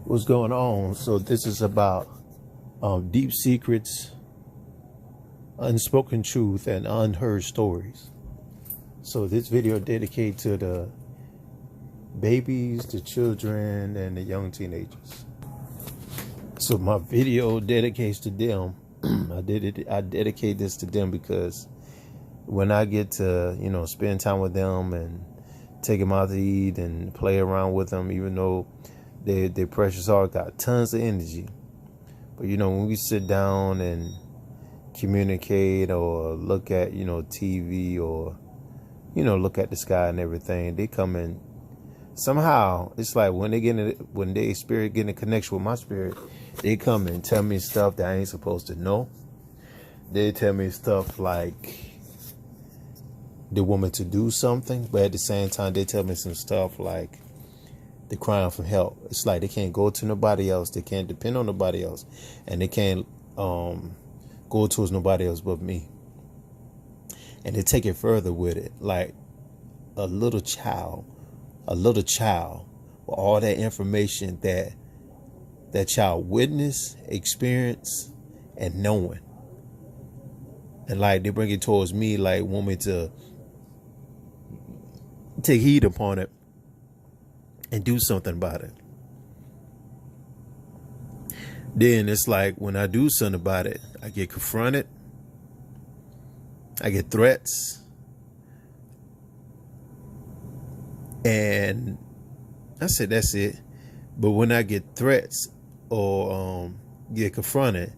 What's going on? So this is about deep secrets, unspoken truth, and unheard stories. So this video dedicated to the babies, the children, and the young teenagers. So my video dedicates to them. I dedicate this to them because when I get to spend time with them and take them out to eat and play around with them, even though their precious heart got tons of energy, but when we sit down and communicate or look at TV or look at the sky and everything, they come in somehow. It's like when their spirit get in connection with my spirit, they come and tell me stuff that I ain't supposed to know. They tell me stuff like they want me to do something, but at the same time they tell me some stuff like they're crying for help. It's like they can't go to nobody else, they can't depend on nobody else, and they can't go towards nobody else but me. And they take it further with it, like a little child with all that information that child witnessed, experienced, and knowing. And like they bring it towards me, like want me to take heed upon it and do something about it. Then it's like when I do something about it, I get confronted, I get threats, and I said that's it. But when I get threats or get confronted,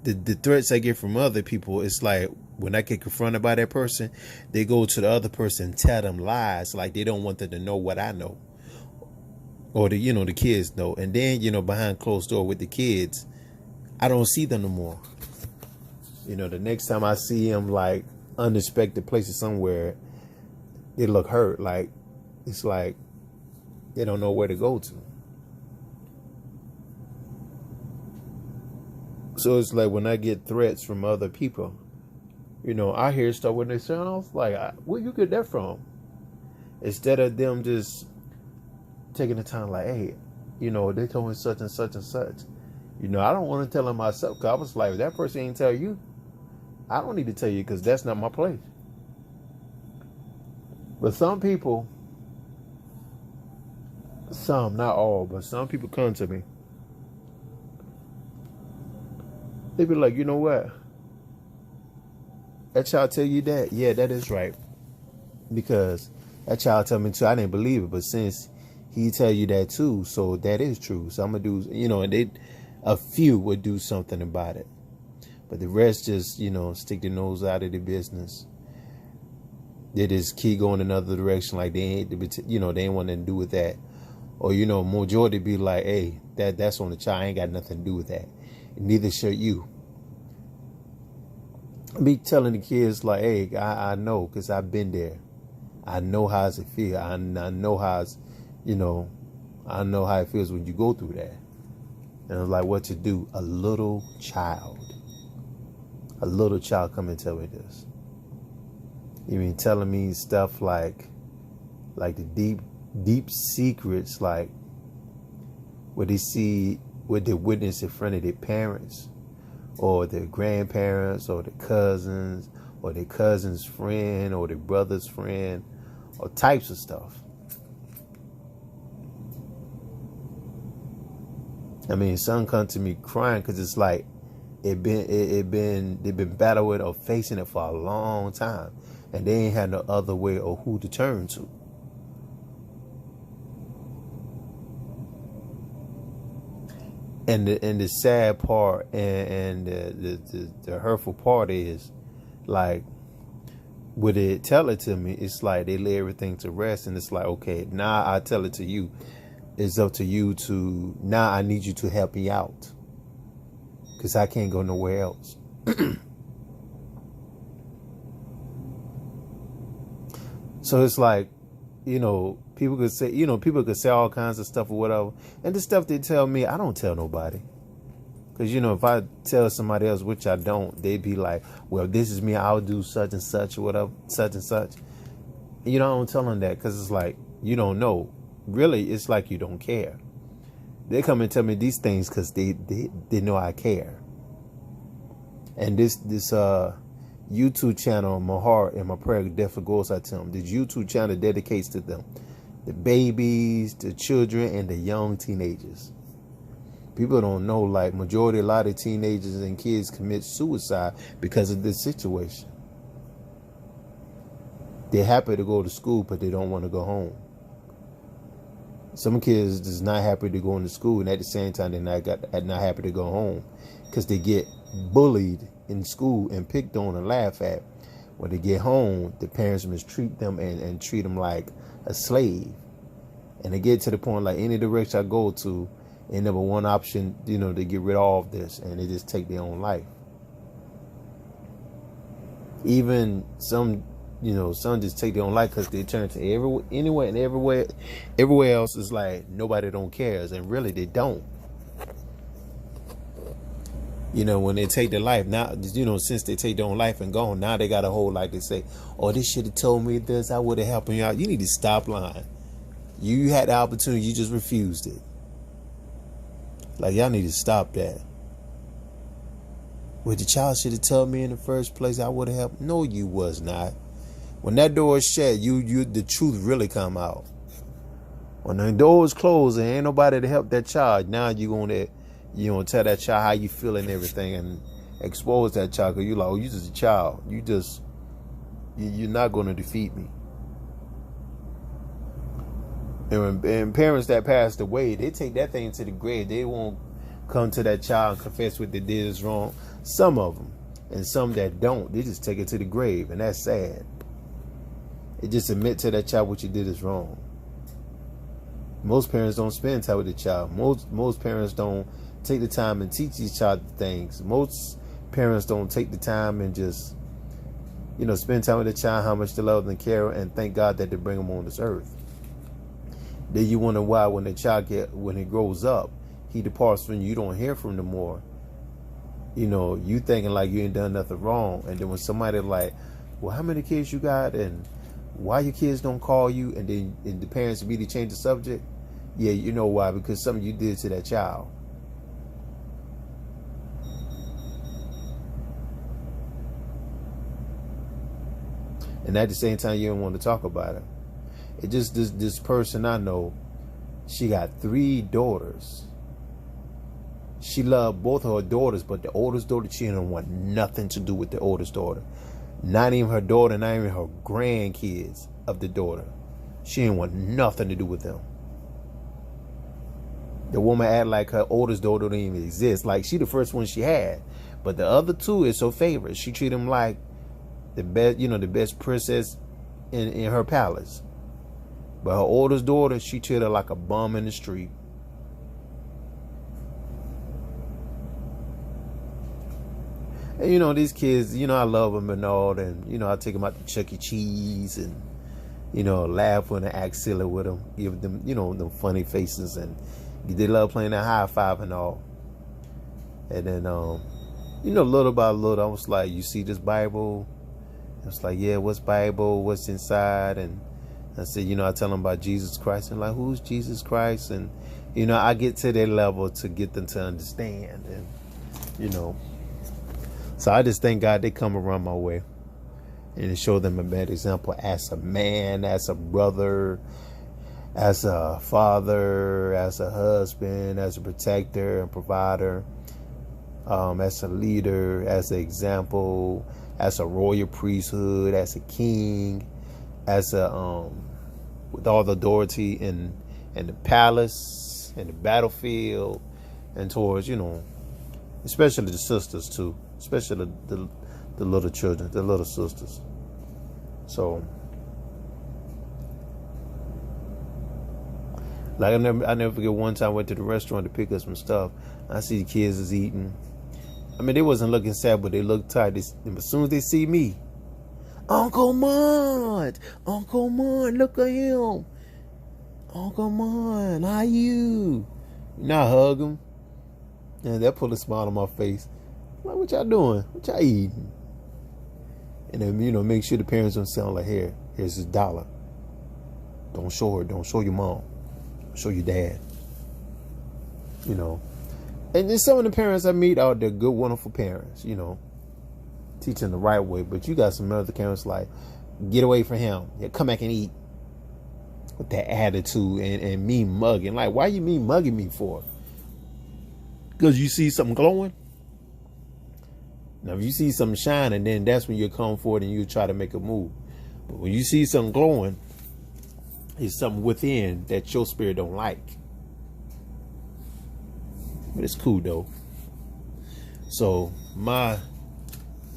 the threats I get from other people, it's like when I get confronted by that person, they go to the other person and tell them lies, like they don't want them to know what I know, or the kids know. And then behind closed door with the kids, I don't see them no more. The next time I see them, like unexpected places somewhere, they look hurt. Like it's like they don't know where to go to. So it's like when I get threats from other people, I hear stuff when they say, and I was like, where you get that from? Instead of them just taking the time like, hey, they told me such and such and such. I don't want to tell them myself, because I was like, if that person ain't tell you, I don't need to tell you, because that's not my place. But some people, not all, but some people come to me. They be like, you know what? That child tell you that? Yeah, that is right. Because that child tell me too, I didn't believe it. But since he tell you that too, so that is true. So I'm going to do, and a few would do something about it. But the rest just, stick their nose out of the business. They just keep going another direction. Like they ain't want nothing to do with that. Or, majority be like, hey, that's on the child. I ain't got nothing to do with that. Neither should you. Be telling the kids like, hey, I know, because I've been there. I know how it feels. I know how it's, I know how it feels when you go through that. And it's like, what to do? A little child come and tell me this. You mean telling me stuff like the deep secrets, like what they witness in front of their parents or their grandparents or their cousins or their cousin's friend or their brother's friend, or types of stuff. I mean, some come to me crying because it's like they've been battling or facing it for a long time, and they ain't had no other way or who to turn to. And the sad part and the hurtful part is, like, when they tell it to me, it's like they lay everything to rest, and it's like, okay, now I tell it to you. It's up to you to, now I need you to help me out, because I can't go nowhere else. So it's like, people could say all kinds of stuff or whatever. And the stuff they tell me, I don't tell nobody. Because, if I tell somebody else, which I don't, they'd be like, well, this is me, I'll do such and such or whatever, such and such. I don't tell them that, because it's like, you don't know. Really, it's like you don't care. They come and tell me these things because they know I care. And this YouTube channel, my heart and my prayer definitely goes out to them. This YouTube channel dedicates to them, the babies, the children, and the young teenagers. People don't know, like, a lot of teenagers and kids commit suicide because of this situation. They're happy to go to school, but they don't want to go home. Some kids is not happy to go into school, and at the same time, they're not happy to go home because they get bullied in school and picked on and laughed at. When they get home, the parents mistreat them and treat them like a slave. And they get to the point, like, any direction I go to, ain't number one option, to get rid of all of this, and they just take their own life. Even some just take their own life because they turn to everywhere else is like nobody don't cares, and really they don't. When they take their life now, since they take their own life and gone, now they got a whole like they say, oh, they should have told me this, I would have helped you out. You need to stop lying. You had the opportunity, you just refused it. Like, y'all need to stop that. Well, the child should have told me in the first place, I would have helped. No, you was not. When that door is shut, the truth really come out. When the door is closed and ain't nobody to help that child, now you gonna tell that child how you feel and everything, and expose that child, because you're like, oh, you just a child. You're not gonna defeat me. And parents that passed away, they take that thing to the grave. They won't come to that child and confess what they did is wrong. Some of them, and some that don't, they just take it to the grave, and that's sad. They just admit to that child what you did is wrong. Most parents don't spend time with the child. Most parents don't take the time and teach each child things. Most parents don't take the time and just, spend time with the child, how much they love and care, and thank God that they bring them on this earth. Then you wonder why when the child when he grows up, he departs from you. You don't hear from him more. You thinking like you ain't done nothing wrong. And then when somebody like, well, how many kids you got? And why your kids don't call you? And then the parents immediately change the subject. Yeah, you know why? Because something you did to that child. And at the same time, you don't want to talk about it. It just, this person I know, she got 3 daughters. She loved both of her daughters, but the oldest daughter, she didn't want nothing to do with the oldest daughter. Not even her daughter, not even her grandkids of the daughter. She didn't want nothing to do with them. The woman acted like her oldest daughter didn't even exist. Like, she the first one she had. But the other 2 is her favorite. She treated them like the best, the best princess in her palace. But her oldest daughter, she treated her like a bum in the street. And these kids, I love them and all. And, I take them out to Chuck E. Cheese and, laugh when I act silly with them. Give them, them funny faces. And they love playing that high five and all. And then, little by little, I was like, you see this Bible? I was like, yeah, what's Bible? What's inside? And I said, I tell them about Jesus Christ. And like, who's Jesus Christ? And, I get to their level to get them to understand. And, so I just thank God they come around my way. And to show them a bad example as a man, as a brother, as a father, as a husband, as a protector and provider, as a leader, as an example, as a royal priesthood, as a king, as a with all the authority in the palace, in the battlefield, and towards, especially the sisters too, especially the little children, the little sisters. So, like, I never forget one time I went to the restaurant to pick up some stuff. I see the kids is eating. I mean, they wasn't looking sad, but they looked tired. As soon as they see me, Uncle Mont, look at him. Uncle Mont, how you? I hug him. And that put a smile on my face. I'm like, what y'all doing? What y'all eating? And then, make sure the parents don't sound like, here's this $1. Don't show her. Don't show your mom. Show your dad. you know. And then some of the parents I meet are the good, wonderful parents, you know, teaching the right way. But you got some other parents like, get away from him. Yeah, come back and eat. With that attitude and me mugging. Like, why you me mugging me for? Because you see something glowing? Now, if you see something shining, then that's when you come forward and you try to make a move. But when you see something glowing, it's something within that your spirit don't like. But it's cool, though. So, my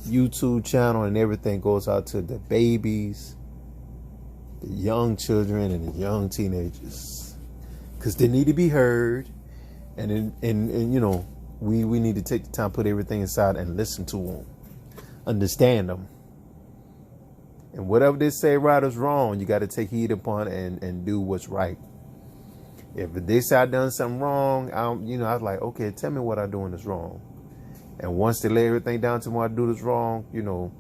YouTube channel and everything goes out to the babies, the young children, and the young teenagers. Because they need to be heard. And you know, we need to take the time, put everything aside and listen to them. Understand them. And whatever they say right is wrong, you got to take heed upon it and do what's right. If they say I done something wrong, I was like, okay, tell me what I'm doing is wrong. And once they lay everything down to me, what I do is wrong, you know,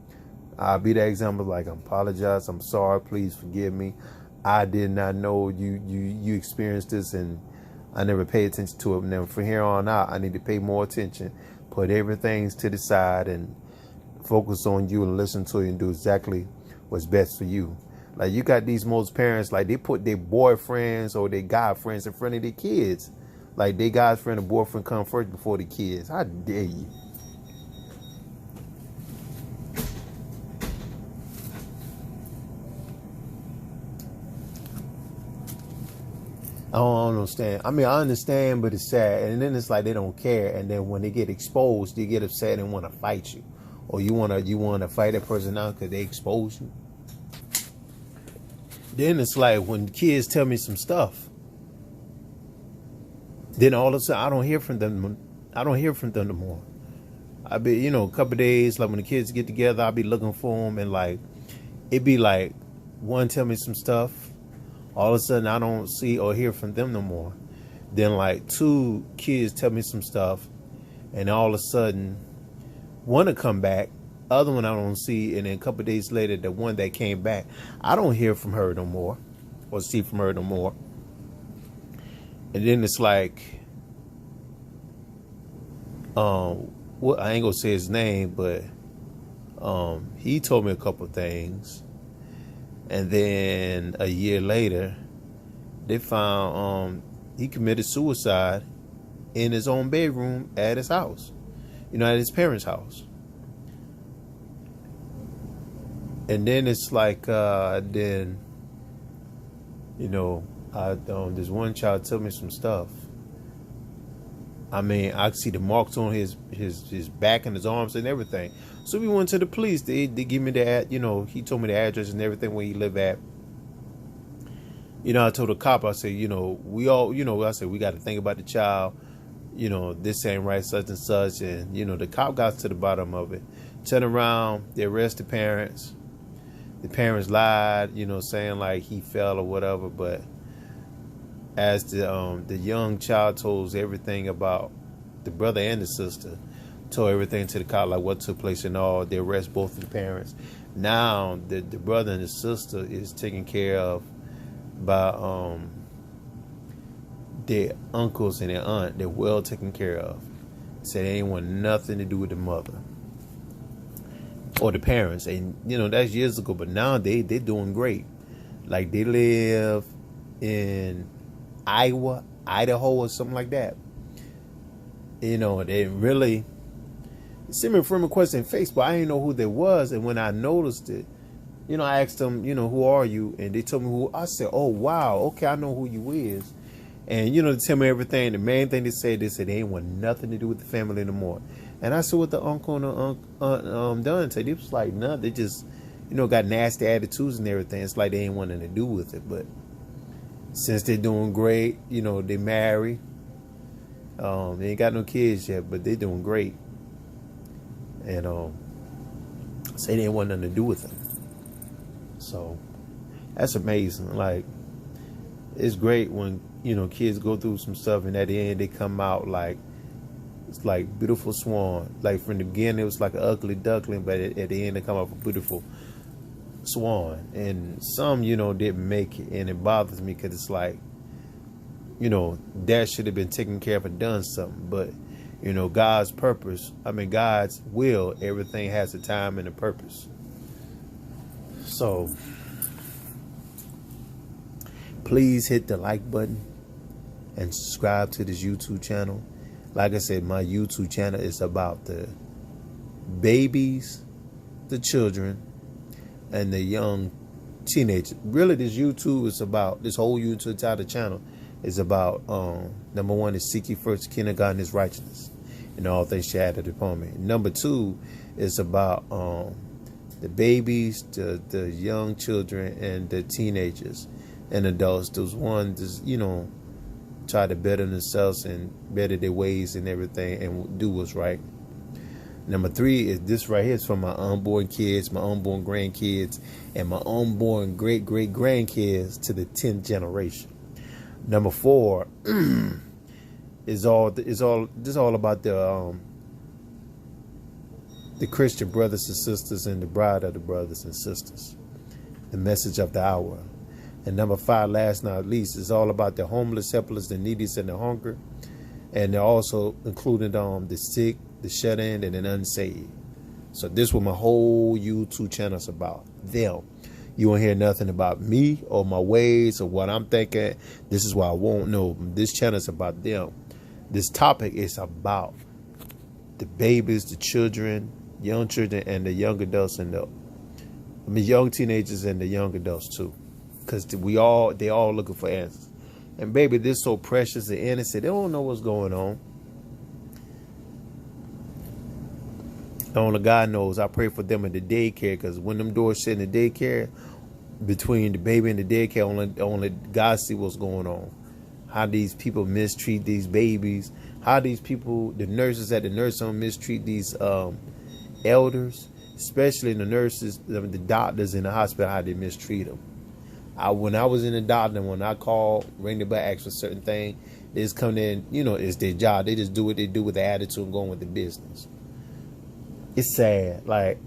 I'll be the example, like, I apologize, I'm sorry, please forgive me. I did not know you experienced this, and I never paid attention to it. And from here on out, I need to pay more attention, put everything to the side, and focus on you and listen to you and do exactly what's best for you. Like, you got these most parents, like, they put their boyfriends or their guy friends in front of their kids. Like, their guy's friend or boyfriend come first before the kids. How dare you? I don't understand. I mean, I understand, but it's sad. And then it's like they don't care. And then when they get exposed, they get upset and want to fight you. Or you want to fight that person out because they expose you. Then it's like when kids tell me some stuff, then all of a sudden I don't hear from them. I don't hear from them no more. I be, you know, a couple of days, like when the kids get together, I'll be looking for them, and like it be like one tell me some stuff. All of a sudden, I don't see or hear from them no more. Then, like, two kids tell me some stuff, and all of a sudden, one will come back, other one I don't see, and then a couple of days later, the one that came back, I don't hear from her no more, or see from her no more. And then it's like, well, I ain't gonna say his name, but he told me a couple of things. And then a year later, they found he committed suicide in his own bedroom at his house, you know, at his parents' house. And then it's like, then, you know, this one child told me some stuff. I mean, I see the marks on his back and his arms and everything. So we went to the police. They give me the, you know, he told me the address and everything where he lived at. You know, I told the cop, I said, you know, we all, you know, I said, we got to think about the child. You know, this ain't right, such and such. And, you know, the cop got to the bottom of it. Turned around, they arrested the parents. The parents lied, you know, saying like he fell or whatever. But as the young child told everything about the brother and the sister, told everything to the cop, like what took place and all. They arrest both of the parents. Now the brother and the sister is taken care of by their uncles and their aunt. They're well taken care of. Said they ain't want nothing to do with the mother or the parents. And you know, that's years ago, but now they're doing great. Like they live in Iowa, Idaho, or something like that. You know, they really sent me a friend request on Facebook. I didn't know who they was, and when I noticed it, you know, I asked them, you know, who are you? And they told me who. I said, oh wow, okay, I know who you is. And you know, they tell me everything. The main thing they said they ain't want nothing to do with the family anymore. And I said, what the uncle and the aunt done? They was like, no, they just, you know, got nasty attitudes and everything. It's like they ain't want nothing to do with it. But since they're doing great, you know, they married. They ain't got no kids yet, but they're doing great. And say they ain't want nothing to do with them. So that's amazing. Like, it's great when, you know, kids go through some stuff and at the end they come out like, it's like beautiful swan. Like from the beginning it was like an ugly duckling, but at the end they come out a beautiful swan. And some, you know, didn't make it, and it bothers me because it's like, that should have been taken care of and done something. But, God's purpose, God's will, everything has a time and a purpose. So, please hit the like button and subscribe to this YouTube channel. Like I said, my YouTube channel is about the babies, the children, and the young teenagers. Really, this whole YouTube title channel is about, number one is seek ye first the kingdom of God and his righteousness, and all things shall be added upon me. Number two is about the babies, the young children, and the teenagers and adults. Those ones, try to better themselves and better their ways and everything and do what's right. Number three is this right here. It's for my unborn kids, my unborn grandkids, and my unborn great-great-grandkids to the 10th generation. Number four is all about the Christian brothers and sisters and the bride of the brothers and sisters. The message of the hour. And number five, last not least, is all about the homeless, helpless, the needy, and the hungry. And they're also including the sick, the shut-in, and the unsaved. So this is what my whole YouTube channel is about. Them. You won't hear nothing about me or my ways or what I'm thinking. This is why I won't know. This channel is about them. This topic is about the babies, the children, young children, and the young adults, and young teenagers and the young adults too. Because they all looking for answers. And baby, they're so precious and innocent. They don't know what's going on. Only God knows. I pray for them in the daycare, because when them doors sit in the daycare, between the baby and the daycare, only God see what's going on. How these people mistreat these babies. How these people, the nurses at the nursing home, mistreat these elders, especially the nurses, the doctors in the hospital, how they mistreat them. When I was in the doctor, when I called, ring the bell, ask for certain thing, they just come in, it's their job. They just do what they do with the attitude and going with the business. It's sad. Like,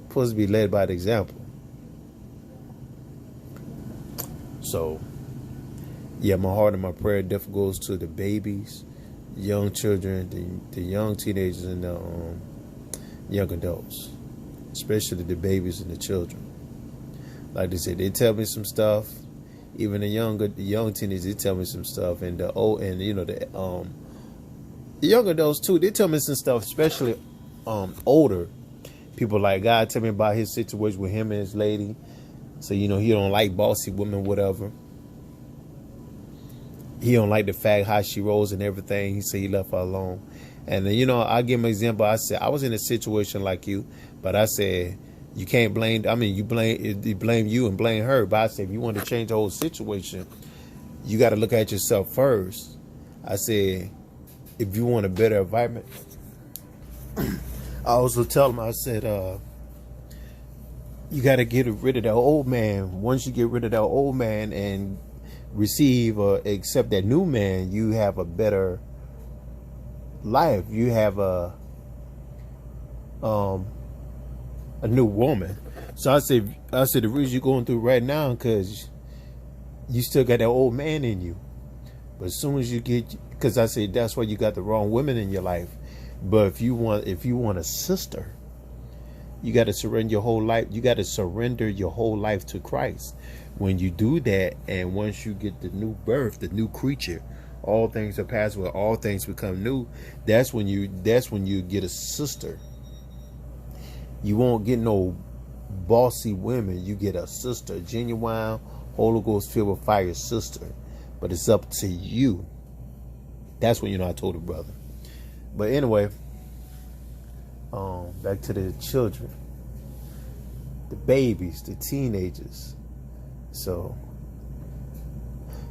supposed to be led by the example. So, yeah, my heart and my prayer definitely goes to the babies, young children, the young teenagers, and the young adults, especially the babies and the children. Like they said, they tell me some stuff. Even the young teenagers, they tell me some stuff, and the young adults too. They tell me some stuff, especially older people. Like God tell me about his situation with him and his lady. So he don't like bossy women, whatever. He don't like the fact how she rolls and everything. He said he left her alone. And then, I give him an example. I said I was in a situation like you, but I said, you can't blame. You blame you and blame her. But I said, if you want to change the whole situation, you got to look at yourself first. I said, if you want a better environment, I also tell him, I said, you got to get rid of that old man. Once you get rid of that old man and receive or accept that new man, you have a better life. You have a new woman. So I said the reason you're going through right now, because you still got that old man in you. But as soon as you because I said that's why you got the wrong women in your life. But if you want a sister, you got to surrender your whole life. You got to surrender your whole life to Christ. When you do that, and once you get the new birth, the new creature, all things are passed away, all things become new. That's when you get a sister. You won't get no bossy women. You get a sister, a genuine, Holy Ghost filled with fire sister. But it's up to you. That's when I told the brother. But anyway, back to the children, the babies, the teenagers. So,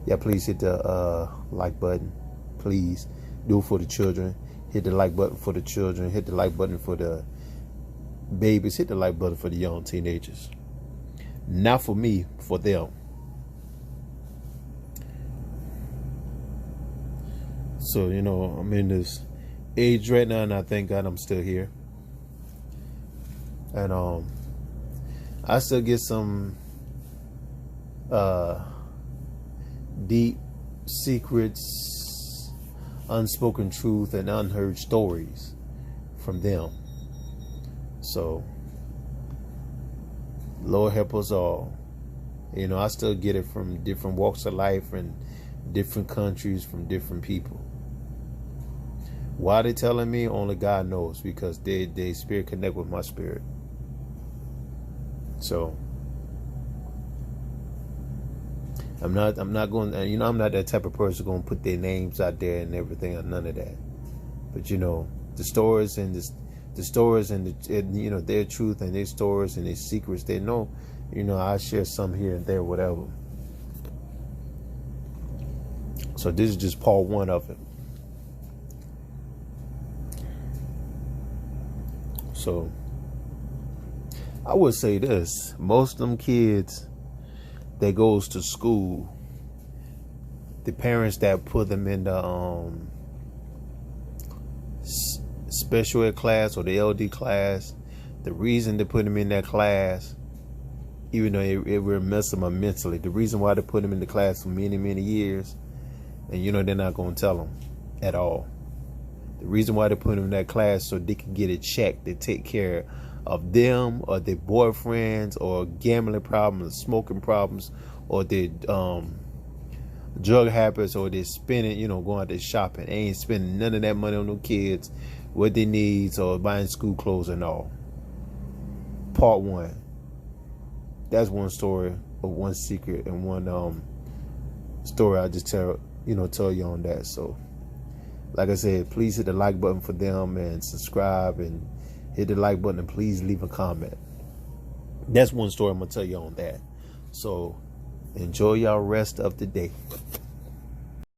yeah, please hit the like button. Please do it for the children. Hit the like button for the children. Hit the like button for the babies. Hit the like button for the young teenagers. Not for me, for them. So, I'm in this age right now, and I thank God I'm still here. And I still get some deep secrets, unspoken truth, and unheard stories from them. So, Lord help us all. I still get it from different walks of life and different countries, from different people. Why they telling me? Only God knows, because they spirit connect with my spirit. So I'm not going. I'm not that type of person going to put their names out there and everything, or none of that. But the stories and the stories and their truth and their stories and their secrets. They know. I share some here and there, whatever. So this is just part one of it. So I would say this: most of them kids that goes to school, the parents that put them in the special ed class or the LD class, the reason they put them in that class, even though it will mess them up mentally, the reason why they put them in the class for many, many years, and they're not going to tell them at all. The reason why they put them in that class so they can get it checked, they take care of them or their boyfriends or gambling problems, smoking problems, or their drug habits, or they're spending, going out there shopping. They ain't spending none of that money on no kids, what they needs, or buying school clothes and all. Part one. That's one story of one secret and one story I just tell you on that. So, like I said, please hit the like button for them and subscribe, and hit the like button, and please leave a comment. That's one story I'm gonna tell you on that. So enjoy y'all rest of the day.